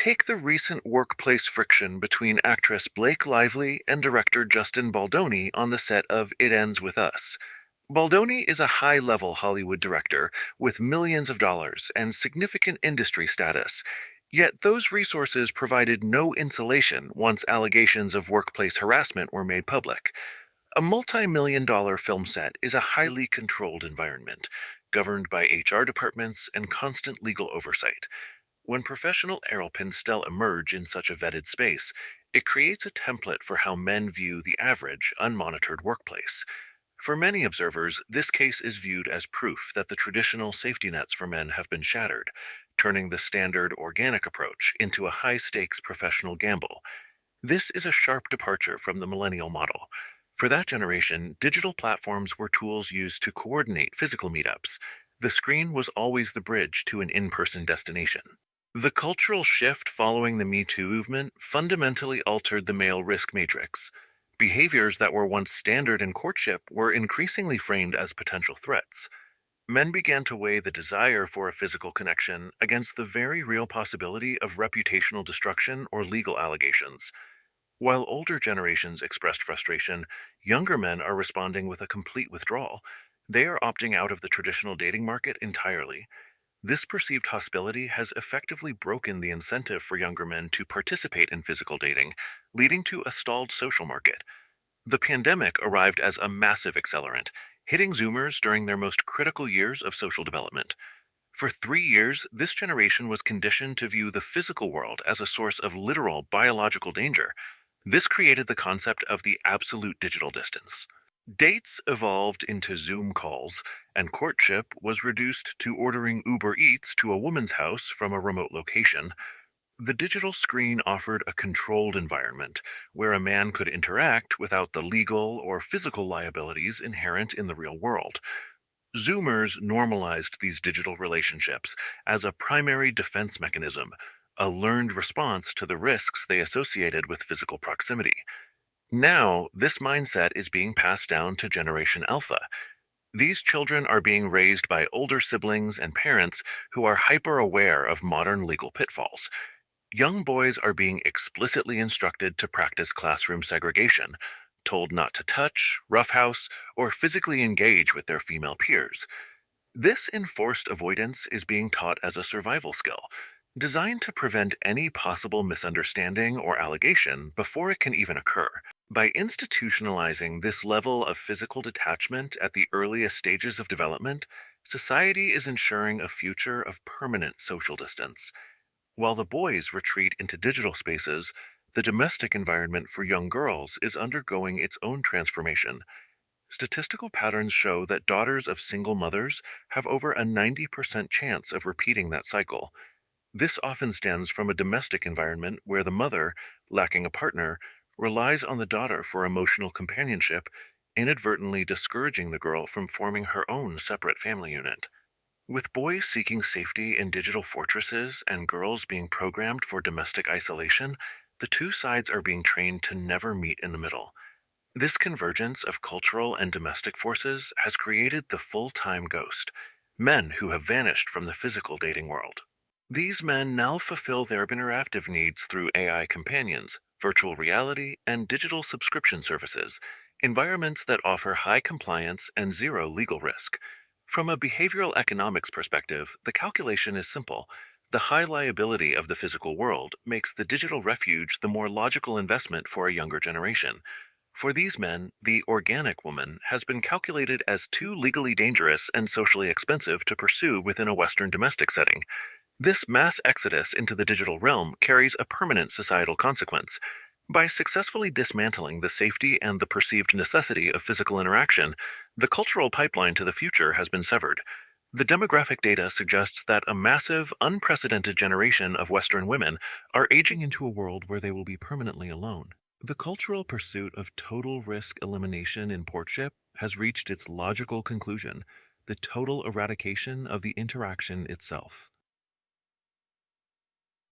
Take the recent workplace friction between actress Blake Lively and director Justin Baldoni on the set of It Ends With Us. Baldoni is a high level Hollywood director with millions of dollars and significant industry status. Yet those resources provided no insulation once allegations of workplace harassment were made public. A multi-million-dollar film set is a highly controlled environment, governed by HR departments and constant legal oversight. When professional aeropins still emerge in such a vetted space, it creates a template for how men view the average, unmonitored workplace. For many observers, this case is viewed as proof that the traditional safety nets for men have been shattered, turning the standard organic approach into a high stakes professional gamble. This is a sharp departure from the millennial model. For that generation, digital platforms were tools used to coordinate physical meetups. The screen was always the bridge to an in person destination. The cultural shift following the Me Too movement fundamentally altered the male risk matrix. Behaviors that were once standard in courtship were increasingly framed as potential threats. Men began to weigh the desire for a physical connection against the very real possibility of reputational destruction or legal allegations. While older generations expressed frustration, younger men are responding with a complete withdrawal. They are opting out of the traditional dating market entirely. This perceived hostility has effectively broken the incentive for younger men to participate in physical dating, leading to a stalled social market. The pandemic arrived as a massive accelerant, hitting Zoomers during their most critical years of social development. For 3 years, this generation was conditioned to view the physical world as a source of literal biological danger. This created the concept of the absolute digital distance. Dates evolved into Zoom calls, and courtship was reduced to ordering Uber Eats to a woman's house from a remote location. The digital screen offered a controlled environment where a man could interact without the legal or physical liabilities inherent in the real world. Zoomers normalized these digital relationships as a primary defense mechanism, a learned response to the risks they associated with physical proximity. Now, this mindset is being passed down to Generation Alpha. These children are being raised by older siblings and parents who are hyper aware of modern legal pitfalls. Young boys are being explicitly instructed to practice classroom segregation, told not to touch, roughhouse, or physically engage with their female peers. This enforced avoidance is being taught as a survival skill, designed to prevent any possible misunderstanding or allegation before it can even occur. By institutionalizing this level of physical detachment at the earliest stages of development, society is ensuring a future of permanent social distance. While the boys retreat into digital spaces, the domestic environment for young girls is undergoing its own transformation. Statistical patterns show that daughters of single mothers have over a 90% chance of repeating that cycle. This often stems from a domestic environment where the mother, lacking a partner, relies on the daughter for emotional companionship, inadvertently discouraging the girl from forming her own separate family unit. With boys seeking safety in digital fortresses and girls being programmed for domestic isolation, the two sides are being trained to never meet in the middle. This convergence of cultural and domestic forces has created the full-time ghost, men who have vanished from the physical dating world. These men now fulfill their interactive needs through AI companions, virtual reality, and digital subscription services, environments that offer high compliance and zero legal risk. From a behavioral economics perspective, the calculation is simple. The high liability of the physical world makes the digital refuge the more logical investment for a younger generation. For these men, the organic woman has been calculated as too legally dangerous and socially expensive to pursue within a Western domestic setting. This mass exodus into the digital realm carries a permanent societal consequence. By successfully dismantling the safety and the perceived necessity of physical interaction, the cultural pipeline to the future has been severed. The demographic data suggests that a massive, unprecedented generation of Western women are aging into a world where they will be permanently alone. The cultural pursuit of total risk elimination in courtship has reached its logical conclusion: the total eradication of the interaction itself.